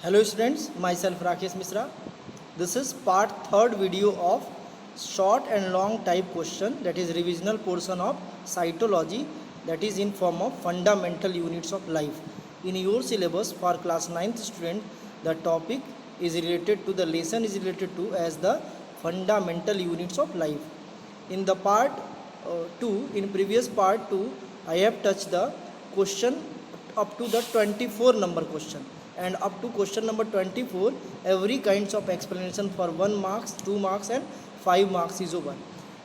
Hello students, myself Rakesh Misra. This is part third video of short and long type question, that is revisional portion of cytology, that is in form of fundamental units of life. In your syllabus for class 9th student, the topic is related to, the lesson is related to as the fundamental units of life. In the part 2, in previous part 2, I have touched the question up to the 24 number question, and up to question number 24 every kinds of explanation for 1 marks, 2 marks and 5 marks is over.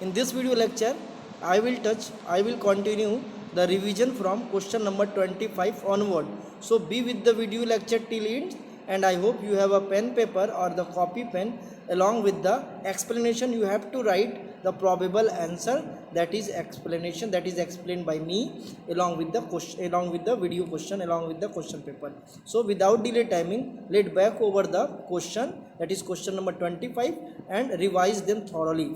In this video lecture I will continue the revision from question number 25 onward. So be with the video lecture till end, and I hope you have a pen paper or the copy pen. Along with the explanation you have to write the probable answer, that is explanation that is explained by me along with the question, along with the video question, along with the question paper. So without delay timing, let back over the question, that is question number 25, and revise them thoroughly.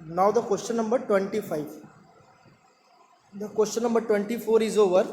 Now the question number 25. The question number 24 is over.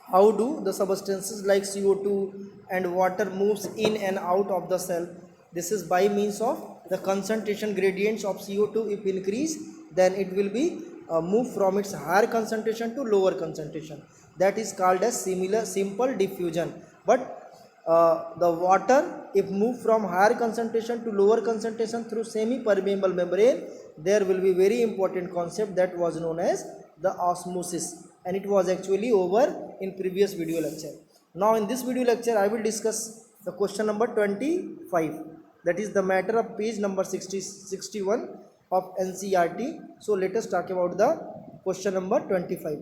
How do the substances like CO2 and water moves in and out of the cell? This is by means of the concentration gradients of CO2. If increase, then it will be move from its higher concentration to lower concentration. That is called as simple diffusion. But the water, if move from higher concentration to lower concentration through semi-permeable membrane, there will be very important concept that was known as the osmosis, and it was actually over in previous video lecture. Now in this video lecture I will discuss the question number 25, that is the matter of page number 61 of NCERT. So let us talk about the question number 25.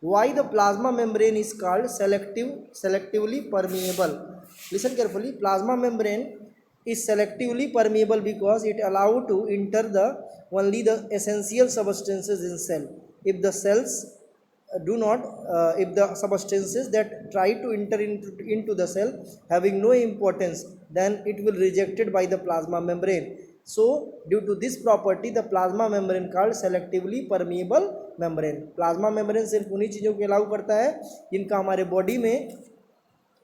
Why the plasma membrane is called selectively permeable? Listen carefully. Plasma membrane is selectively permeable because it allows to enter only the essential substances in cell. If the cells do not, if the substances that try to enter into the cell having no importance, then it will rejected by the plasma membrane. So due to this property, the plasma membrane called selectively permeable membrane. Plasma membrane सिर्फ उन्हीं चीज़ों को allow करता है जिनका हमारे body में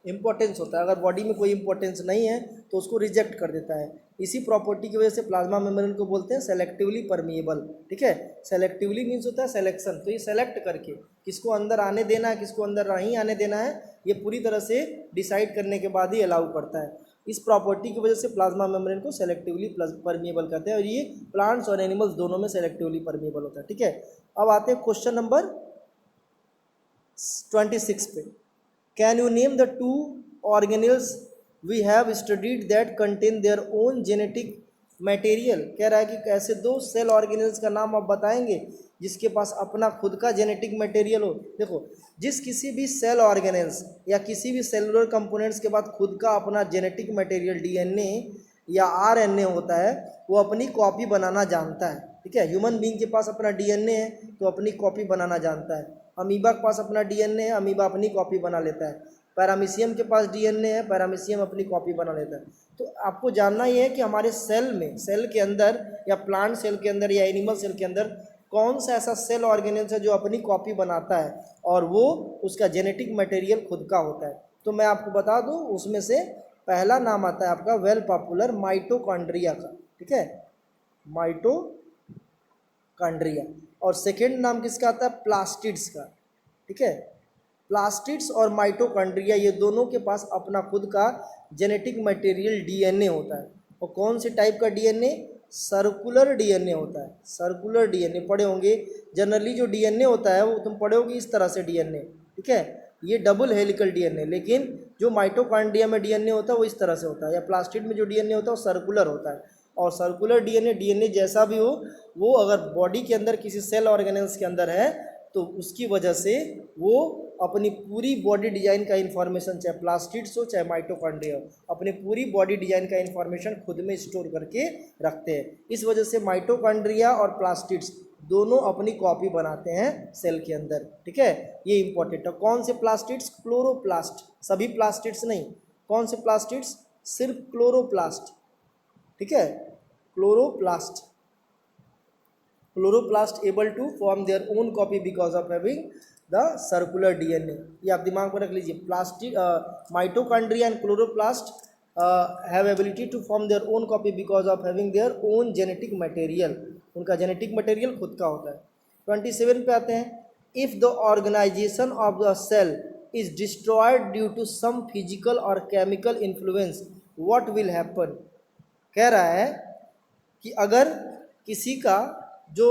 importance होता है. अगर बॉडी में कोई इम्पोर्टेंस नहीं है तो उसको रिजेक्ट कर देता है. इसी प्रॉपर्टी की वजह से प्लाज्मा मेम्ब्रेन को बोलते हैं सेलेक्टिवली परमिएबल. ठीक है, सेलेक्टिवली मीन्स होता है सिलेक्शन. तो ये सेलेक्ट करके किसको अंदर आने देना है, किसको अंदर नहीं आने देना है, ये पूरी तरह से डिसाइड करने के बाद ही अलाउ करता है. इस प्रॉपर्टी की वजह से प्लाज्मा मेम्ब्रेन को सेलेक्टिवली परमिएबल कहते हैं, और ये प्लांट्स और एनिमल्स दोनों में सेलेक्टिवली परमिएबल होता है. ठीक है, अब आते हैं क्वेश्चन नंबर 26 पे. Can you name the two organelles we have studied that contain their own genetic material? कह रहा है कि ऐसे दो सेल ऑर्गेनल्स का नाम आप बताएंगे जिसके पास अपना खुद का जेनेटिक मटेरियल हो. देखो, जिस किसी भी सेल ऑर्गेनल्स या किसी भी सेलुलर कंपोनेंट्स के बाद खुद का अपना जेनेटिक मटेरियल डीएनए या आरएनए होता है, वो अपनी कॉपी बनाना जानता है. ठीक है, ह्यूमन बीइंग के पास अपना डीएनए है तो अपनी कॉपी बनाना जानता है. अमीबा के पास अपना डीएनए है, अमीबा अपनी कॉपी बना लेता है. पैरामीशियम के पास डीएनए है, पैरामीशियम अपनी कॉपी बना लेता है. तो आपको जानना ये है कि हमारे सेल में, सेल के अंदर या प्लांट सेल के अंदर या एनिमल सेल के अंदर कौन सा ऐसा सेल ऑर्गेनल्स है जो अपनी कॉपी बनाता है और वो उसका जेनेटिक मटेरियल खुद का होता है. तो मैं आपको बता दूं, उसमें से पहला नाम आता है आपका वेल पॉपुलर माइटोकॉन्ड्रिया का. ठीक है, माइटोकॉन्ड्रिया. और सेकेंड नाम किसका आता है? प्लास्टिड्स का. ठीक है, प्लास्टिड्स और माइटोकॉन्ड्रिया ये दोनों के पास अपना खुद का जेनेटिक मटेरियल डीएनए होता है. और कौन से टाइप का डीएनए? सर्कुलर डीएनए होता है. सर्कुलर डीएनए पढ़े होंगे. जनरली जो डीएनए होता है वो तुम पढ़े होगे इस तरह से डीएनए. ठीक है, ये डबल हेलिकल डीएनए. लेकिन जो माइटोकॉन्ड्रिया में डीएनए होता है वो इस तरह से होता है, या प्लास्टिड में जो डीएनए होता है वो सर्कुलर होता है. और सर्कुलर डीएनए जैसा भी हो, वो अगर बॉडी के अंदर किसी सेल ऑर्गेनल्स के अंदर है तो उसकी वजह से वो अपनी पूरी बॉडी डिजाइन का इन्फॉर्मेशन, चाहे प्लास्टिड्स हो चाहे माइटोकॉन्ड्रिया हो, अपनी पूरी बॉडी डिजाइन का इन्फॉर्मेशन खुद में स्टोर करके रखते हैं. इस वजह से माइटोकॉन्ड्रिया और प्लास्टिड्स दोनों अपनी कॉपी बनाते हैं सेल के अंदर. ठीक है, ये इंपॉर्टेंट है. कौन से प्लास्टिड्स? क्लोरोप्लास्ट. सभी प्लास्टिड्स नहीं. कौन से प्लास्टिड्स? सिर्फ क्लोरोप्लास्ट. ठीक है, chloroplast. Chloroplast able to form their own copy because of having the circular DNA. ये आप दिमाग में रख लीजिए, plastic mitochondria and chloroplast have ability to form their own copy because of having their own genetic material, उनका genetic material खुद का होता है। 27 पे आते हैं, if the organisation of the cell is destroyed due to some physical or chemical influence what will happen. कह रहा है कि अगर किसी का जो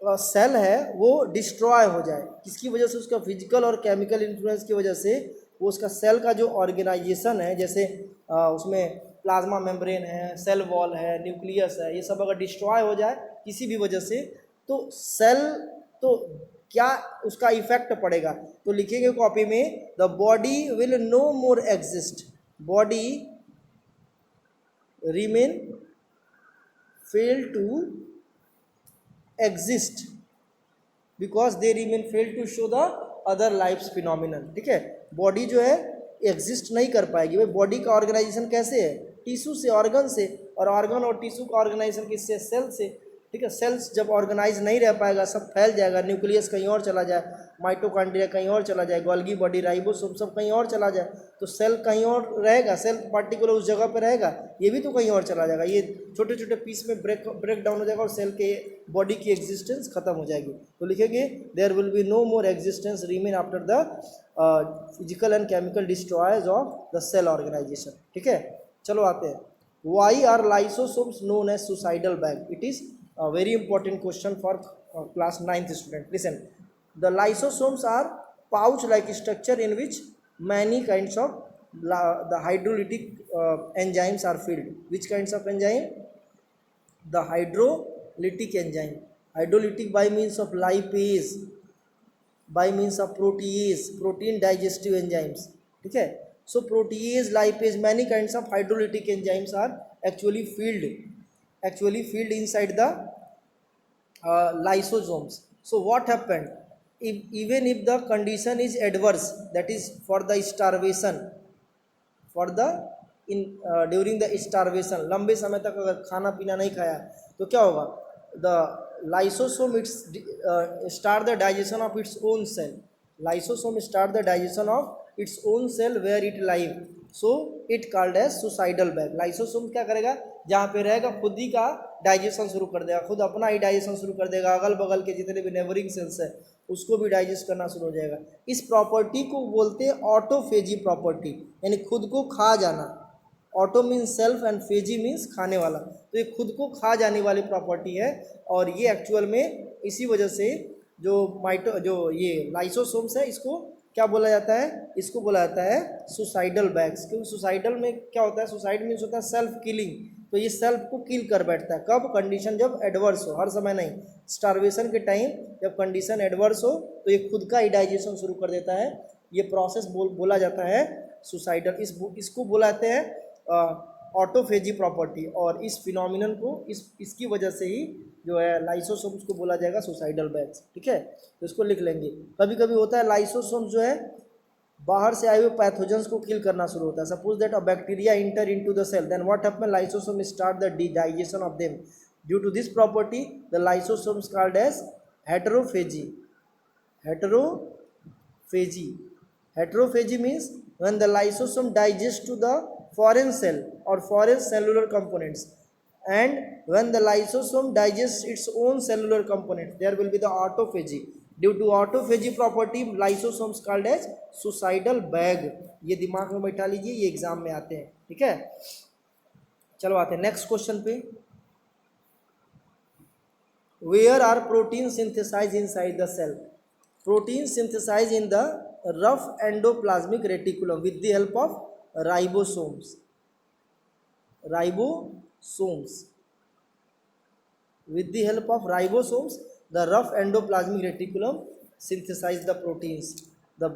सेल है वो डिस्ट्रॉय हो जाए, किसकी वजह से, उसका फिजिकल और केमिकल इन्फ्लुएंस की वजह से, वो उसका सेल का जो ऑर्गेनाइजेशन है, जैसे उसमें प्लाज्मा मेम्ब्रेन है, सेल वॉल है, न्यूक्लियस है, ये सब अगर डिस्ट्रॉय हो जाए किसी भी वजह से, तो सेल, तो क्या उसका इफेक्ट पड़ेगा, तो लिखेंगे कॉपी में, the body will no more exist, body remain fail to exist because they remain fail to show the other life's phenomenon. ठीक है, बॉडी जो है एग्जिस्ट नहीं कर पाएगी। भाई बॉडी का ऑर्गेनाइजेशन कैसे है, टिश्यू से, ऑर्गन से, और ऑर्गन और टिश्यू का ऑर्गेनाइजेशन किससे, सेल से। ठीक है, सेल्स जब ऑर्गेनाइज नहीं रह पाएगा, सब फैल जाएगा, न्यूक्लियस कहीं और चला जाए, माइटोकॉन्ड्रिया कहीं और चला जाए, गोल्गी बॉडी, राइबोसोम सब कहीं और चला जाए, तो सेल कहीं और रहेगा, सेल पार्टिकुलर उस जगह पर रहेगा, ये भी तो कहीं और चला जाएगा, ये छोटे छोटे पीस में ब्रेक डाउन हो जाएगा और सेल के बॉडी की एग्जिस्टेंस खत्म हो जाएगी। तो लिखेंगे there will be no more existence remain after the physical and chemical destroys of the cell organisation. ठीक है, चलो आते हैं, why are lysosomes known as suicidal bag. It is a very important question for class 9th student. Listen, the lysosomes are pouch like structure in which many kinds of the hydrolytic enzymes are filled. Which kinds of enzyme? The hydrolytic enzyme, hydrolytic by means of lipase, by means of protease, protein digestive enzymes. ठीक है, so protease, lipase, many kinds of hydrolytic enzymes are actually filled inside the lysosomes. So what happened, even if the condition is adverse, that is for the starvation, for the during the starvation, लंबे समय तक अगर खाना पीना नहीं खाया तो क्या होगा, the lysosome start the digestion of its own cell, lysosome start the digestion of its own cell where it live, so it called as suicidal bag. Lysosome क्या करेगा, जहाँ पे रहेगा खुद ही का डाइजेशन शुरू कर देगा, खुद अपना ही डाइजेशन शुरू कर देगा, अगल बगल के जितने भी नेबरिंग सेल्स है उसको भी डाइजेस्ट करना शुरू हो जाएगा। इस प्रॉपर्टी को बोलते हैं ऑटोफेजी प्रॉपर्टी, यानी खुद को खा जाना। Auto means self and phagy means खाने वाला, तो ये खुद को खा जाने वाली प्रॉपर्टी है। और ये एक्चुअल में इसी वजह से जो ये लाइसोसोम्स है, इसको क्या बोला जाता है, इसको बोला जाता है सुसाइडल बैग्स। क्योंकि सुसाइडल में क्या होता है, सुसाइड मीन्स होता है सेल्फ किलिंग, तो ये सेल्फ को किल कर बैठता है। कब, कंडीशन जब एडवर्स हो, हर समय नहीं, स्टार्वेशन के टाइम जब कंडीशन एडवर्स हो तो ये खुद का ही डाइजेशन शुरू कर देता है। ये प्रोसेस बोला जाता है सुसाइडल, इसको बोला जाते हैं ऑटोफेजी प्रॉपर्टी। और इस फिनोमिनन को इसकी वजह से ही जो है लाइसोसोम्स को बोला जाएगा सुसाइडल बैग्स। ठीक है, तो इसको लिख लेंगे। कभी कभी होता है लाइसोसोम्स जो है बाहर से आए हुए पैथोजेंस को किल करना शुरू होता है। Suppose that a bacteria enter into the cell, then what happen, lysosome start the digestion of them. Due to this property the lysosomes called as heterophagy. Heterophagy means when the lysosome digest to the foreign cell or foreign cellular components, and when the lysosome digests its own cellular components, there will be the autophagy. Due to autophagy property, lysosomes called as suicidal bag. ये दिमाग में बैठा लीजिए, ये exam में आते हैं। ठीक है, चलो आते हैं नेक्स्ट क्वेश्चन पे। Where are proteins synthesized inside the cell? Proteins synthesized in the rough endoplasmic reticulum with the help of ribosomes. With the help of ribosomes, the rough endoplasmic reticulum synthesize the proteins. The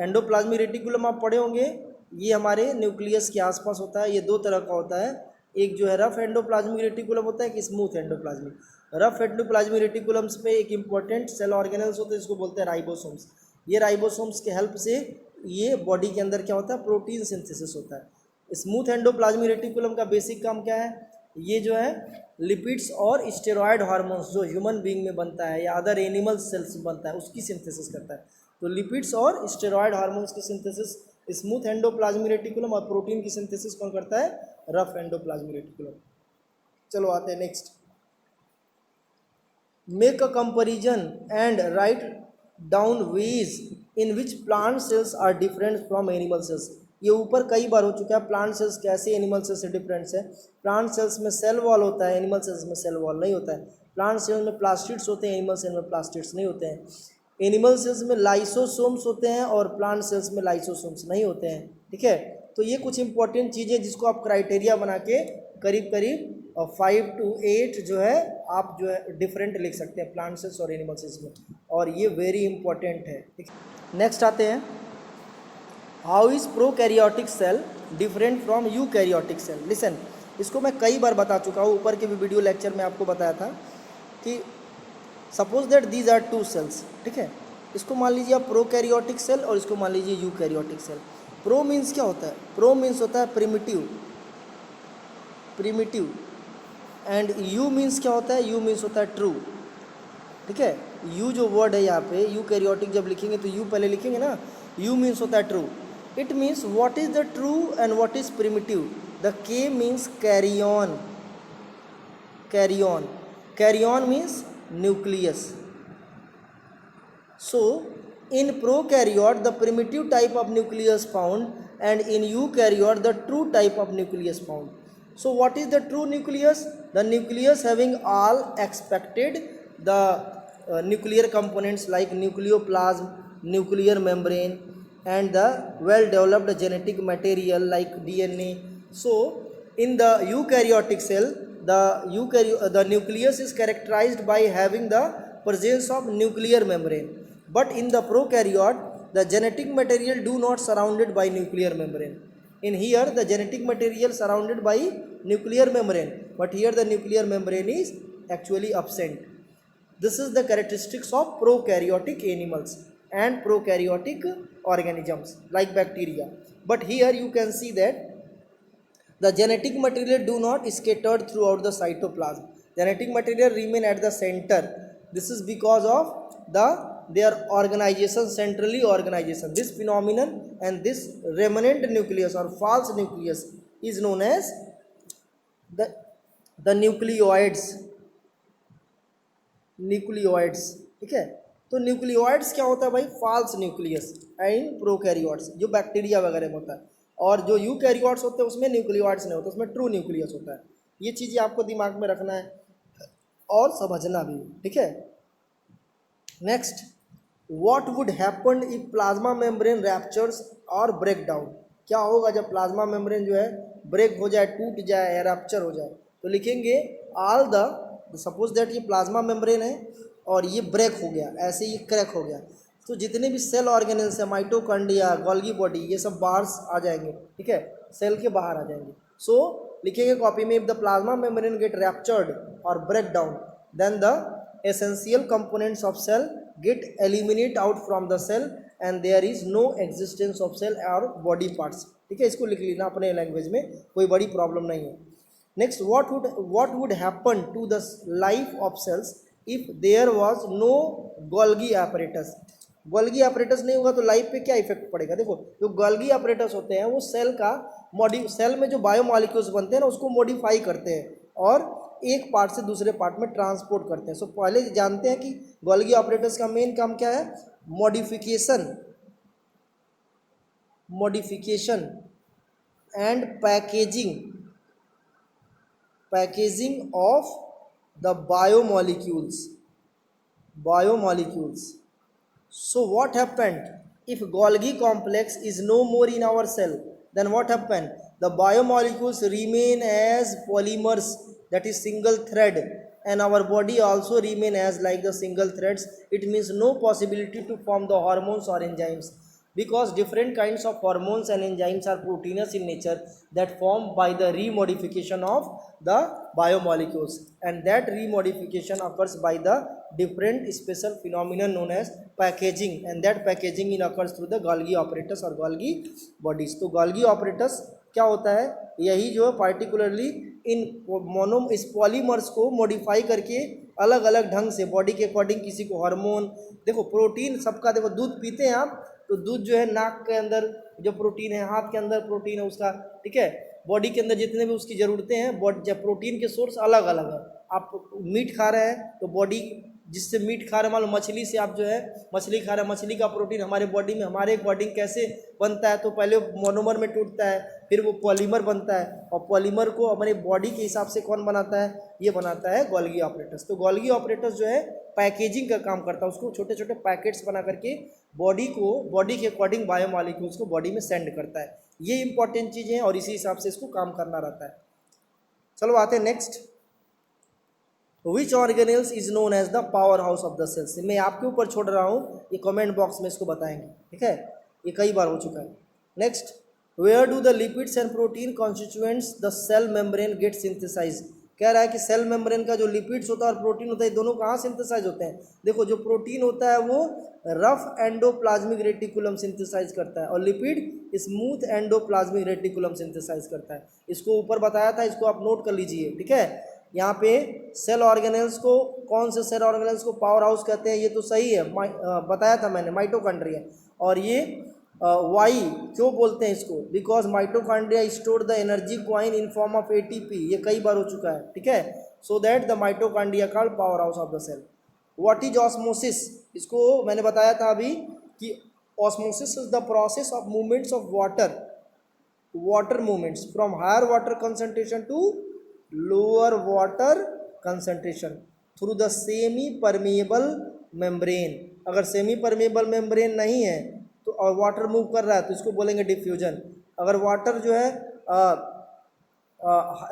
endoplasmic reticulum आप पढ़े होंगे, ये हमारे nucleus के आसपास होता है। ये दो तरह का होता है, एक जो है रफ एंडोप्लाज्मिक रेटिकुलम होता है, एक smooth endoplasmic. Rough endoplasmic reticulums पे एक इंपॉर्टेंट सेल ऑर्गेनेल्स होते हैं, इसको बोलते हैं राइबोसोम्स। ये राइबोसोम्स के हेल्प से ये बॉडी के अंदर क्या होता है, प्रोटीन सिंथेसिस होता है। स्मूथ एंडोप्लाज्मिक रेटिकुलम का बेसिक काम क्या है, ये जो है लिपिड्स और स्टेरॉयड हार्मोन्स जो ह्यूमन बीइंग में बनता है या अदर एनिमल सेल्स में बनता है उसकी सिंथेसिस करता है। तो लिपिड्स और स्टेरॉयड हार्मोन्स की सिंथेसिस स्मूथ एंडोप्लाज्मिक रेटिकुलम, और प्रोटीन की सिंथेसिस कौन करता है? Rough endoplasmic reticulum. चलो आते हैं next. Make a comparison and write down ways in which plant cells are different from animal cells. ये ऊपर कई बार हो चुका है, प्लांट सेल्स कैसे एनिमल सेल्स से डिफरेंट है। प्लांट सेल्स में सेल वॉल होता है, एनिमल सेल्स में सेल वॉल नहीं होता है। प्लांट सेल्स में प्लास्टिड्स होते हैं, एनिमल सेल्स में प्लास्टिड्स नहीं होते हैं। एनिमल सेल्स में लाइसोसोम्स होते हैं और प्लांट सेल्स में लाइसोसोम्स नहीं होते हैं। ठीक है, तो ये कुछ इंपॉर्टेंट चीज़ें जिसको आप क्राइटेरिया बना के करीब करीब 5 to 8 जो है आप जो है डिफरेंट लिख सकते हैं प्लांट सेल्स और एनिमल सेल्स में, और ये वेरी इंपॉर्टेंट है। नेक्स्ट आते हैं, how is prokaryotic cell different from eukaryotic cell. Listen, इसको मैं कई बार बता चुका हूँ, ऊपर के भी वीडियो लेक्चर में आपको बताया था कि suppose that these are two cells. ठीक है, इसको मान लीजिए आप प्रोकैरियोटिक सेल और इसको मान लीजिए यूकैरियोटिक सेल। प्रो मीन्स क्या होता है? प्रो मीन्स होता है primitive, primitive, and you means क्या होता है? यू मीन्स होता है ट्रू। ठीक है, यू जो वर्ड है यहाँ पे यूकैरियोटिक जब लिखेंगे तो यू पहले लिखेंगे ना, यू मीन्स होता है true. It means what is the true and what is primitive. The के means karyon, karyon, karyon means nucleus. So in prokaryote the primitive type of nucleus found, and in eukaryote the true type of nucleus found. So what is the true nucleus? The nucleus having all expected the nuclear components like nucleoplasm, nuclear membrane, and the well developed genetic material like DNA. So in the eukaryotic cell the nucleus is characterized by having the presence of nuclear membrane. But in the prokaryote, the genetic material do not surrounded by nuclear membrane. In here, the genetic material surrounded by nuclear membrane, but here the nuclear membrane is actually absent. This is the characteristics of prokaryotic animals and prokaryotic organisms like bacteria. But here you can see that the genetic material do not scattered throughout the cytoplasm. Genetic material remain at the center. This is because of their organization, centrally organization. This phenomenon and this remnant nucleus or false nucleus is known as the nucleoids. Nucleoids. ठीक है, तो nucleoids क्या होता है भाई? False nucleus in prokaryotes जो bacteria वगैरह में होता है, और जो यूकैरियोट्स होते हैं उसमें न्यूक्लियोइड्स नहीं होता, उसमें ट्रू न्यूक्लियस होता है। ये चीज़ें आपको दिमाग में रखना है और समझना भी। ठीक है, next, what would happen if plasma membrane raptures और ब्रेक डाउन। क्या होगा जब प्लाज्मा मेम्ब्रेन जो है ब्रेक हो जाए, टूट जाए या रैप्चर हो जाए? तो लिखेंगे ऑल द, सपोज दैट ये प्लाज्मा मेम्ब्रेन है और ये ब्रेक हो गया, ऐसे ये क्रैक हो गया, तो जितने भी सेल ऑर्गेनेल्स है, माइटोकॉन्ड्रिया, गोल्गी बॉडी, ये सब बाहर आ जाएंगे। ठीक है, सेल के बाहर आ जाएंगे। सो लिखेंगे कॉपी में, if the plasma membrane get ruptured और break down then the essential components of cell get eliminate out from the cell and there is no existence of cell or body parts। ठीक है, इसको लिख लेना अपने language में, कोई बड़ी प्रॉब्लम नहीं है। Next, what would happen to the life of cells if there was no Golgi apparatus। Golgi apparatus नहीं होगा तो लाइफ पे क्या इफेक्ट पड़ेगा? देखो, जो गोल्गी apparatus होते हैं वो सेल में जो बायोमॉलिक्यूल्स बनते हैं ना उसको मॉडिफाई करते हैं और एक पार्ट से दूसरे पार्ट में ट्रांसपोर्ट करते हैं। सो पहले जानते हैं कि गोल्गी ऑपरेटर्स का मेन काम क्या है? Modification and packaging of the biomolecules. So what happened if Golgi complex is no more in our cell? Then what happened? The biomolecules remain as polymers, that is single thread, and our body also remain as like the single threads. It means no possibility to form the hormones or enzymes, because different kinds of hormones and enzymes are proteinous in nature that form by the remodification of the biomolecules, and that remodification occurs by the different special phenomenon known as packaging, and that packaging occurs through the Golgi apparatus or Golgi bodies। तो Golgi apparatus क्या होता है? यही जो है particularly इन mono इस polymers को modify करके अलग अलग ढंग से बॉडी के अकॉर्डिंग, किसी को हार्मोन, देखो प्रोटीन सबका, देखो दूध पीते हैं आप तो दूध जो है नाक के अंदर जो प्रोटीन है, हाथ के अंदर प्रोटीन है उसका, ठीक है, बॉडी के अंदर जितने भी उसकी ज़रूरतें हैं, जब प्रोटीन के सोर्स अलग अलग है। आप मीट खा रहे हैं तो बॉडी, जिससे मीट खा रहे मान लो मछली से आप जो है मछली खा रहे हैं, मछली का प्रोटीन हमारे बॉडी में हमारे अकॉर्डिंग कैसे बनता है, तो पहले मोनोमर में टूटता है, फिर वो पॉलीमर बनता है, और पॉलीमर को हमारे बॉडी के हिसाब से कौन बनाता है, ये बनाता है गोल्गी ऑपरेटस। तो गोल्गी ऑपरेटस जो है पैकेजिंग का काम करता है, उसको छोटे छोटे पैकेट्स बना करके बॉडी को, बॉडी के अकॉर्डिंग बायोमॉलिक्यूल्स को बॉडी में सेंड करता है। ये इंपॉर्टेंट चीज़ें हैं और इसी हिसाब से इसको काम करना रहता है। चलो आते हैं next. Which organelles is known as the power house of the cells. मैं आपके ऊपर छोड़ रहा हूँ, ये कमेंट बॉक्स में इसको बताएंगे, ठीक है, ये कई बार हो चुका है। Next, where do the lipids and protein constituents the cell membrane get synthesise. कह रहा है कि सेल मेम्ब्रेन का जो लिपिड्स होता है और प्रोटीन होता है, ये दोनों कहाँ सिंथेसाइज होते हैं। देखो जो प्रोटीन होता है वो रफ एंडोप्लाज्मिक रेटिकुलम सिंथेसाइज करता है और lipid smooth endoplasmic reticulum synthesise करता है। इसको ऊपर बताया था, इसको आप नोट कर लीजिए, ठीक है। यहाँ पे सेल ऑर्गेनेल्स को, कौन से सेल ऑर्गेनेल्स को पावर हाउस कहते हैं, ये तो सही है, बताया था मैंने, माइटोकॉन्ड्रिया। और ये वाई क्यों बोलते हैं इसको, because mitochondria store the energy coin in form of ATP, ये कई बार हो चुका है, ठीक है। So that the mitochondria called power house of the cell. What is osmosis, इसको मैंने बताया था अभी कि osmosis is the process of movements of water movements from higher water concentration to lower water concentration through the semi permeable membrane. अगर semi permeable membrane नहीं है तो और वाटर मूव कर रहा है तो इसको बोलेंगे डिफ्यूजन। अगर वाटर जो है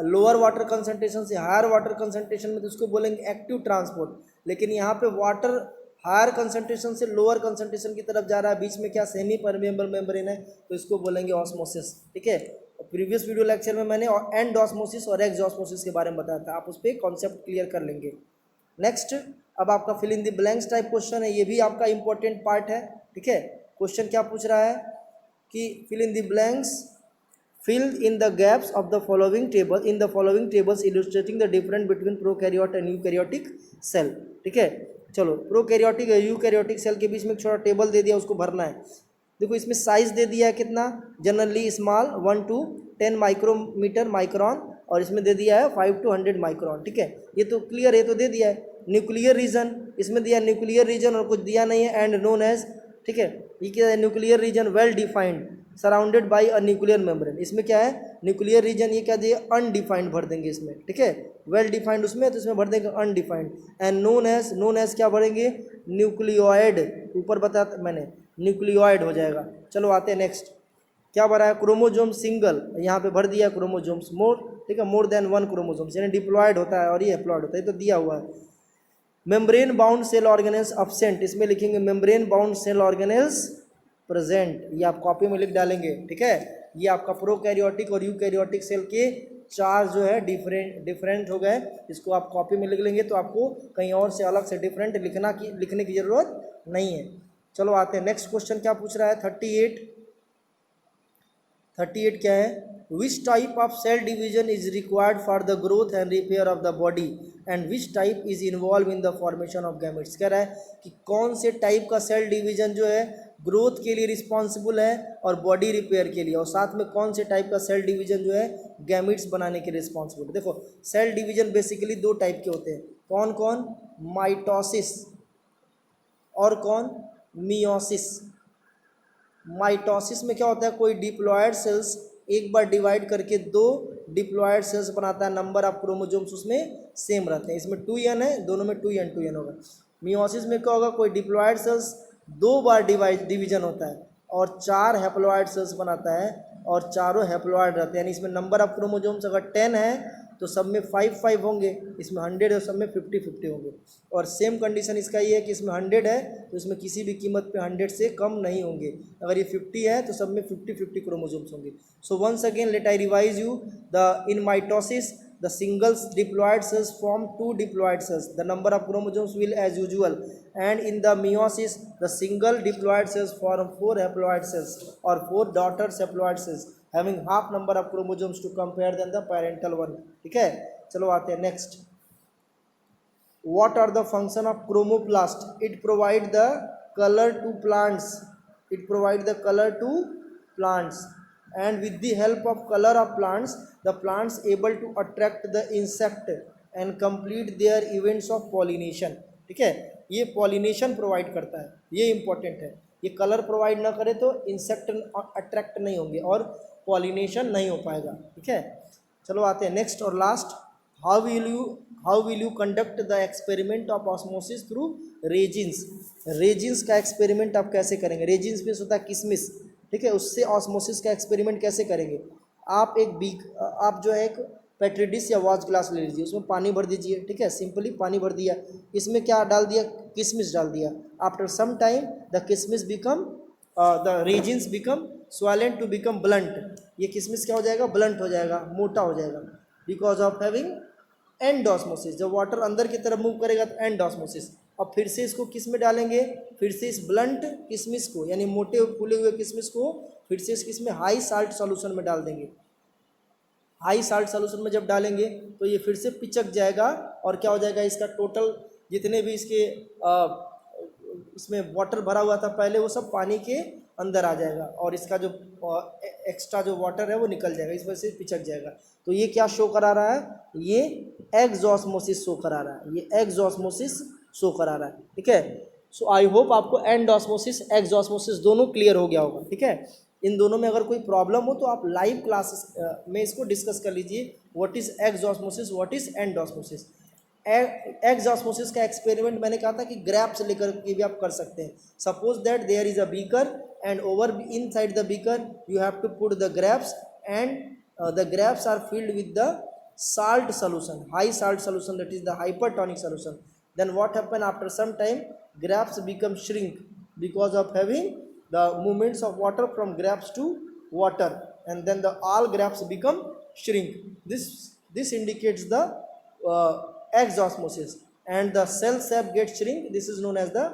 लोअर वाटर कंसंट्रेशन से हायर वाटर कंसंट्रेशन में तो इसको बोलेंगे एक्टिव ट्रांसपोर्ट। लेकिन यहाँ पे वाटर हायर कंसंट्रेशन से लोअर कंसंट्रेशन की तरफ जा रहा है, बीच में क्या सेमी परमिएबल मेम्ब्रेन है, तो इसको बोलेंगे ऑस्मोसिस, ठीक है। प्रीवियस वीडियो लेक्चर में मैंने एंड ऑस्मोसिस और एक्स ऑस्मोसिस के बारे में बताया था, आप उस पर कॉन्सेप्ट क्लियर कर लेंगे। नेक्स्ट, अब आपका fill in the blanks type question है, ये भी आपका इंपॉर्टेंट पार्ट है, ठीक है। क्वेश्चन क्या पूछ रहा है कि fill in the blanks, fill in the gaps of the following table in the following tables illustrating the difference between prokaryote and eukaryotic cell, ठीक है। चलो प्रोकैरियोटिक और यूकैरियोटिक सेल के बीच में एक छोटा टेबल दे दिया, उसको भरना है। देखो इसमें साइज दे दिया है कितना, generally small 1 to 10 micrometre micron, और इसमें दे दिया है 5 to 100 माइक्रॉन, ठीक है। ये तो क्लियर है, तो दे दिया है। न्यूक्लियर रीजन, इसमें दिया न्यूक्लियर रीजन और कुछ दिया नहीं है, एंड नोन एज, ठीक है। ये क्या है, nuclear region well defined surrounded by a nuclear membrane. इसमें क्या है, न्यूक्लियर रीजन, ये क्या दिया, अनडिफाइंड भर देंगे इसमें, ठीक है। वेल डिफाइंड उसमें, तो इसमें भर देंगे अनडिफाइंड। एंड नोन एज क्या भरेंगे, न्यूक्लियोइड, ऊपर बताया मैंने, न्यूक्लियोइड हो जाएगा। चलो आते हैं नेक्स्ट, क्या भरा है, क्रोमोजोम सिंगल, यहाँ पे भर दिया क्रोमोजोम्स मोर, ठीक है, मोर देन 1 क्रोमोजोम्स, यानी डिप्लॉयड होता है और ये हैप्लॉयड होता है, ये तो दिया हुआ है। Membrane bound cell organelles absent, इसमें लिखेंगे membrane bound cell organelles present, ये आप कॉपी में लिख डालेंगे, ठीक है। ये आपका प्रोकैरियोटिक और यूकैरियोटिक सेल के चार जो है डिफरेंट हो गए, इसको आप कॉपी में लिख लेंगे तो आपको कहीं और से अलग से डिफरेंट लिखने की ज़रूरत नहीं है। चलो आते हैं नेक्स्ट क्वेश्चन, क्या पूछ रहा है, 38 क्या है, which type of cell division is required for the growth and repair of the body and which type is involve in the formation of gametes. कह रहा है कि कौन से टाइप का सेल डिवीजन जो है ग्रोथ के लिए रिस्पॉन्सिबल है और बॉडी रिपेयर के लिए, और साथ में कौन से टाइप का सेल डिवीजन जो है गैमेट्स बनाने के लिए रिस्पॉन्सिबल। देखो सेल डिवीजन बेसिकली 2 टाइप के होते हैं, कौन कौन, माइटोसिस और कौन, मियोसिस। माइटोसिस में क्या होता है, कोई डिप्लॉयड सेल्स एक बार डिवाइड करके 2 डिप्लॉयड सेल्स बनाता है, नंबर ऑफ क्रोमोजोम्स उसमें सेम रहते हैं, इसमें 2n है, दोनों में 2n होगा। मियोसिस में क्या होगा, कोई डिप्लॉयड सेल्स 2 बार डिवीजन होता है और 4 हैप्लॉयड सेल्स बनाता है और चारों हैप्लॉयड रहते हैं, यानी इसमें नंबर ऑफ क्रोमोजोम्स अगर 10 है तो सब में 5 होंगे, इसमें 100 है, सब में 50 होंगे। और सेम कंडीशन इसका ये है कि इसमें 100 है तो इसमें किसी भी कीमत पे 100 से कम नहीं होंगे, अगर ये 50 है तो सब में 50 क्रोमोजोम्स होंगे। So once again let I revise you, the in mitosis the single diploid cells form 2 diploid cells, the number of chromosomes will as usual, and in the meiosis the single diploid cells form 4 haploid cells or 4 daughter haploid cells, having half number of chromosomes to compare then the parental one. ठीक है, चलो आते हैं next. What are the function of chromoplast? It provide the color to plants. It provide the color to plants, and with the help of color of plants, the plants able to attract the insect and complete their events of pollination. ठीक है, ये pollination provide करता है, ये important है। ये colour provide ना करे तो इंसेक्ट अट्रैक्ट नहीं होंगे और पॉलिनेशन नहीं हो पाएगा। ठीक है, चलो आते हैं नेक्स्ट और last. How will you conduct the experiment of osmosis through resins. Resins का एक्सपेरिमेंट आप कैसे करेंगे? रेजिन्स में होता है किशमिश। ठीक है, उससे ऑस्मोसिस का एक्सपेरिमेंट कैसे करेंगे? आप जो है एक पेट्री डिश या वॉच ग्लास ले लीजिए, उसमें पानी भर दीजिए। ठीक है, सिंपली पानी भर दिया, इसमें क्या डाल दिया? किशमिश डाल दिया। आफ्टर सम टाइम द किशमिश become the raisins become swollen to become blunt. ये किशमिश क्या हो जाएगा? ब्लंट हो जाएगा, मोटा हो जाएगा, because of having and osmosis. जब वाटर अंदर की तरफ मूव करेगा तो एंड ऑस्मोसिस। अब फिर से इसको किस में डालेंगे? फिर से इस ब्लंट किशमिश को, यानी मोटे फूले हुए किशमिश को फिर से इसमें हाई साल्ट सॉल्यूशन में डाल देंगे। हाई साल्ट सॉल्यूशन में जब डालेंगे तो ये फिर से पिचक जाएगा और क्या हो जाएगा? इसका टोटल जितने भी इसके इसमें वाटर भरा हुआ था पहले, वो सब पानी के अंदर आ जाएगा और इसका जो एक्स्ट्रा जो वाटर है वो निकल जाएगा, इस वजह से पिचक जाएगा। तो ये क्या शो करा रहा है? ये एक्सऑस्मोसिस शो करा रहा है, ये एक्सऑस्मोसिस शो करा रहा है। ठीक है, सो आई होप आपको एंड ऑस्मोसिस एक्सऑस्मोसिस दोनों क्लियर हो गया होगा। ठीक है, इन दोनों में अगर कोई प्रॉब्लम हो तो आप लाइव क्लासेस में इसको डिस्कस कर लीजिए। What is exosmosis, what is endosmosis. Exosmosis का एक्सपेरिमेंट मैंने कहा था कि ग्रैप्स लेकर के भी आप कर सकते हैं। Suppose that there is a beaker and over inside the beaker you have to put the grapes and the grapes are filled with the salt solution, high salt solution, that is the hypertonic solution. Then what happen? After some time grapes become shrink because of having the movements of water from grapes to water, and then the all grapes become shrink. This indicates the exosmosis, and the cell shape gets shrink. This is known as the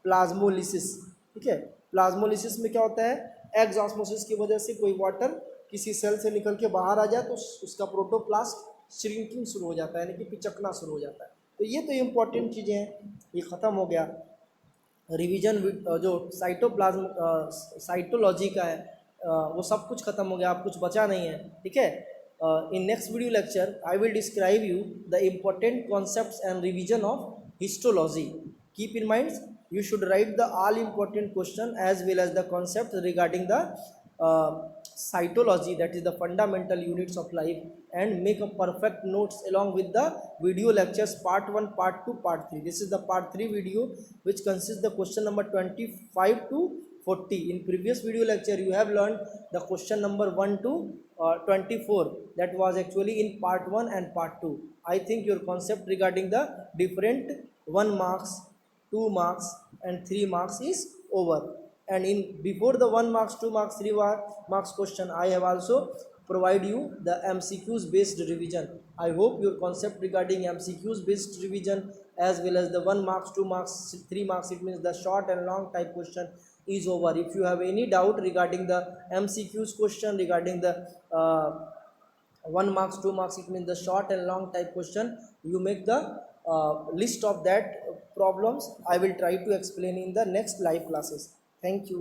plasmolysis. ठीक है, plasmolysis में क्या होता है? एक्सऑस्मोसिस की वजह से कोई वाटर किसी सेल से निकल के बाहर आ जाए तो उसका प्रोटोप्लास्ट श्रिंकिंग शुरू हो जाता है, यानी कि पिचकना शुरू हो जाता है। तो ये तो इम्पोर्टेंट चीज़ें हैं, ये ख़त्म हो गया। रिवीजन जो साइटोप्लाज्म साइटोलॉजी का है वो सब कुछ ख़त्म हो गया, अब कुछ बचा नहीं है। ठीक है, in next video lecture I will describe you the important concepts and revision of histology. Keep in mind you should write the all important question as well as the concept regarding the cytology, that is the fundamental units of life, and make a perfect notes along with the video lectures part 1, part 2, part 3. This is the part 3 video which consists the question number 25 to 40. In previous video lecture you have learned the question number 1 to 24, that was actually in part 1 and part 2. I think your concept regarding the different 1 marks, 2 marks and 3 marks is over. And in before the 1 marks, 2 marks, 3 marks question, I have also provide you the MCQs based revision. I hope your concept regarding MCQs based revision as well as the 1 marks, 2 marks, 3 marks, it means the short and long type question is over. If you have any doubt regarding the MCQs question, regarding the 1 marks, 2 marks, it means the short and long type question, you make the list of that problems. I will try to explain in the next live classes. Thank you.